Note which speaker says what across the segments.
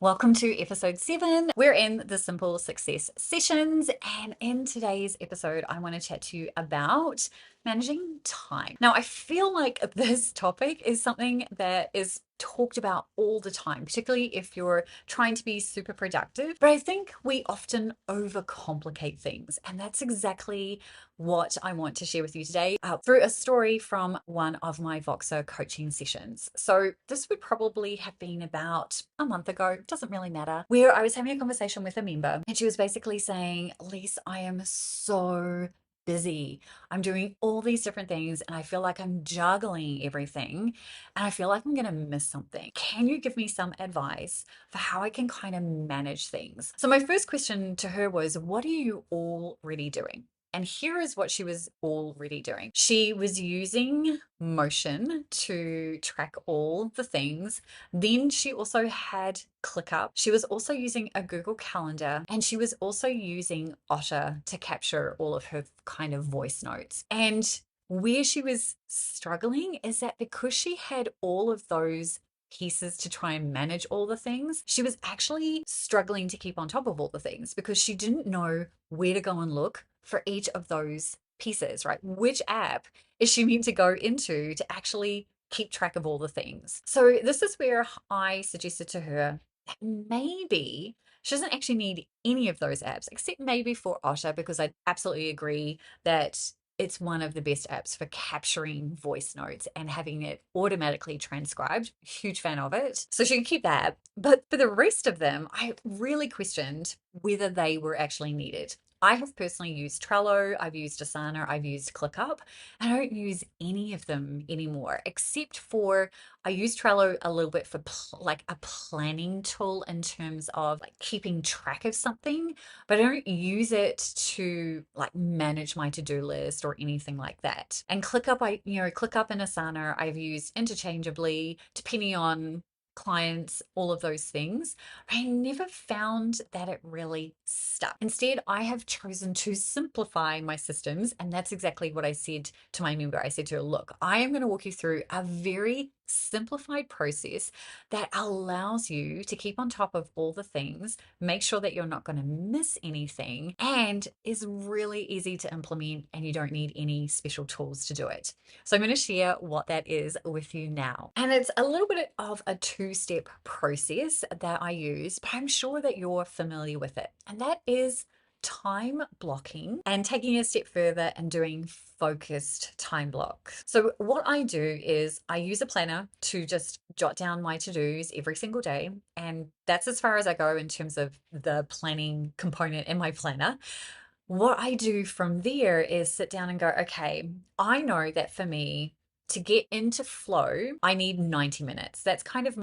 Speaker 1: Welcome to episode 7. We're in the Simple Success sessions, and in today's episode, I want to chat to you about managing time. Now, I feel like this topic is something that is talked about all the time, particularly if you're trying to be super productive. But I think we often overcomplicate things, and that's exactly what I want to share with you today through a story from one of my Voxer coaching sessions. So, this would probably have been about a month ago, doesn't really matter, where I was having a conversation with a member, and she was basically saying, Lise, I am so busy. I'm doing all these different things and I feel like I'm juggling everything and I feel like I'm going to miss something. Can you give me some advice for how I can kind of manage things? So, my first question to her was, what are you already doing? And here is what she was already doing. She was using Motion to track all the things. Then she also had ClickUp. She was also using a Google Calendar, and she was also using Otter to capture all of her kind of voice notes. And where she was struggling is that because she had all of those pieces to try and manage all the things, she was actually struggling to keep on top of all the things because she didn't know where to go and look for each of those pieces, right? Which app is she meant to go into to actually keep track of all the things? So, this is where I suggested to her that maybe she doesn't actually need any of those apps, except maybe for Otter, because I absolutely agree that it's one of the best apps for capturing voice notes and having it automatically transcribed. Huge fan of it. So she can keep that. But for the rest of them, I really questioned whether they were actually needed. I have personally used Trello, I've used Asana, I've used ClickUp. I don't use any of them anymore, except for I use Trello a little bit for like a planning tool in terms of like keeping track of something, but I don't use it to like manage my to-do list or anything like that. And ClickUp, ClickUp and Asana I've used interchangeably depending on clients, all of those things. I never found that it really stuck. Instead, I have chosen to simplify my systems. And that's exactly what I said to my member. I said to her, look, I am going to walk you through a very simplified process that allows you to keep on top of all the things, make sure that you're not going to miss anything, and is really easy to implement. And you don't need any special tools to do it. So I'm going to share what that is with you now. And it's a little bit of a two-step process that I use, but I'm sure that you're familiar with it. And that is time blocking and taking a step further and doing focused time block. So what I do is I use a planner to just jot down my to-dos every single day. And that's as far as I go in terms of the planning component in my planner. What I do from there is sit down and go, okay, I know that for me to get into flow, I need 90 minutes. That's kind of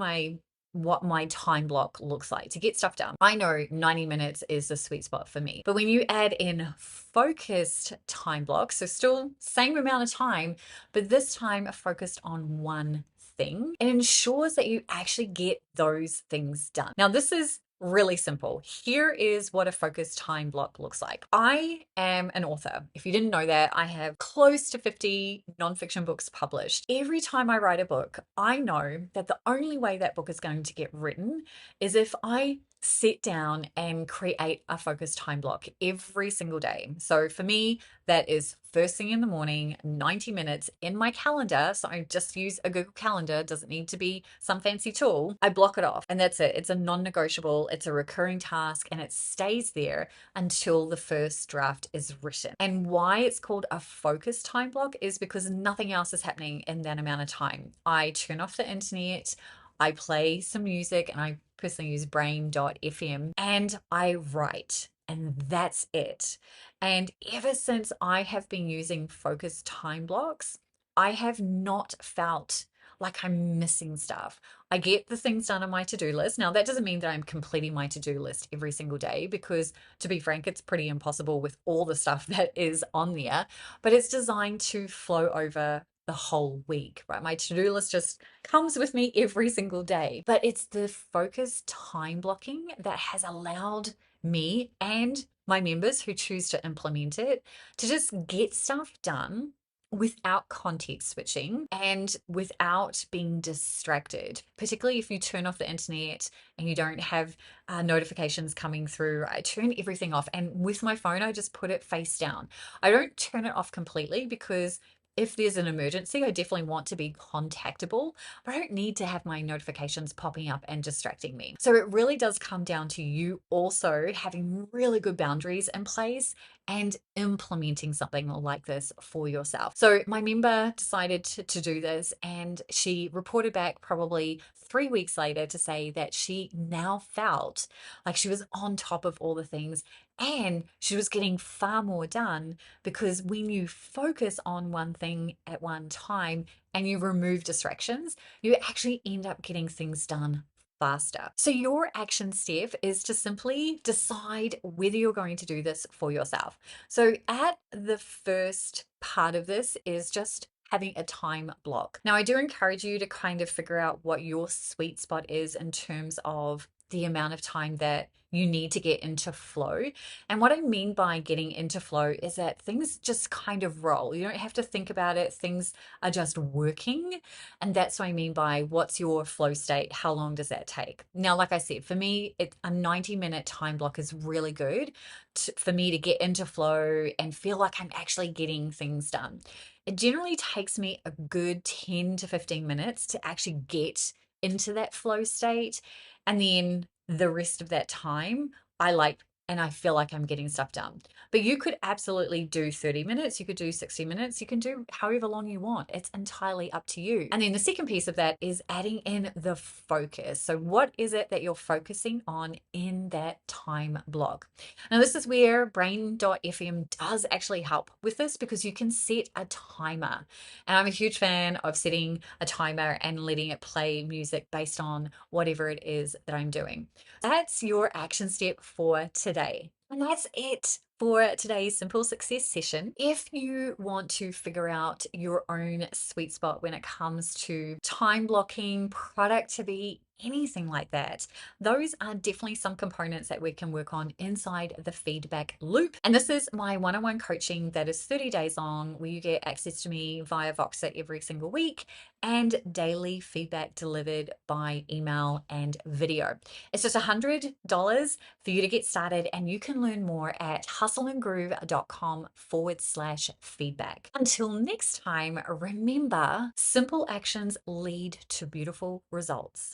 Speaker 1: what my time block looks like to get stuff done. I know 90 minutes is the sweet spot for me. But when you add in focused time blocks, so still same amount of time, but this time focused on one thing, it ensures that you actually get those things done. Now, this is really simple. Here is what a focused time block looks like. I am an author. If you didn't know that, I have close to 50 nonfiction books published. Every time I write a book, I know that the only way that book is going to get written is if I sit down and create a focused time block every single day. So for me, that is first thing in the morning, 90 minutes in my calendar. So I just use a Google Calendar, doesn't need to be some fancy tool. I block it off and that's it. It's a non-negotiable, it's a recurring task, and it stays there until the first draft is written. And why it's called a focused time block is because nothing else is happening in that amount of time. I turn off the internet, I play some music, and I personally use brain.fm, and I write. And that's it. And ever since I have been using focused time blocks, I have not felt like I'm missing stuff. I get the things done on my to-do list. Now, that doesn't mean that I'm completing my to-do list every single day because, to be frank, it's pretty impossible with all the stuff that is on there, but it's designed to flow over the whole week, right? My to-do list just comes with me every single day. But it's the focused time blocking that has allowed me and my members who choose to implement it to just get stuff done without context switching and without being distracted, particularly if you turn off the internet and you don't have notifications coming through. I turn everything off. And with my phone, I just put it face down. I don't turn it off completely because if there's an emergency, I definitely want to be contactable, but I don't need to have my notifications popping up and distracting me. So it really does come down to you also having really good boundaries in place and implementing something like this for yourself. So my member decided to do this, and she reported back probably 3 weeks later to say that she now felt like she was on top of all the things and she was getting far more done, because when you focus on one thing at one time and you remove distractions, you actually end up getting things done faster. So your action step is to simply decide whether you're going to do this for yourself. So at the first part of this is just having a time block. Now, I do encourage you to kind of figure out what your sweet spot is in terms of the amount of time that you need to get into flow. And what I mean by getting into flow is that things just kind of roll. You don't have to think about it. Things are just working. And that's what I mean by what's your flow state? How long does that take? Now, like I said, for me, a 90-minute time block is really good for me to get into flow and feel like I'm actually getting things done. It generally takes me a good 10 to 15 minutes to actually get into that flow state. And then the rest of that time, I like and I feel like I'm getting stuff done. But you could absolutely do 30 minutes, you could do 60 minutes, you can do however long you want. It's entirely up to you. And then the second piece of that is adding in the focus. So, what is it that you're focusing on in that time block? Now, this is where brain.fm does actually help with this, because you can set a timer. And I'm a huge fan of setting a timer and letting it play music based on whatever it is that I'm doing. That's your action step for today. And that's it for today's Simple Success session. If you want to figure out your own sweet spot when it comes to time blocking, productivity, anything like that, those are definitely some components that we can work on inside the feedback loop. And this is my one-on-one coaching that is 30 days long, where you get access to me via Voxer every single week and daily feedback delivered by email and video. It's just $100 for you to get started, and you can learn more at hustleandgroove.com/feedback. Until next time, remember, simple actions lead to beautiful results.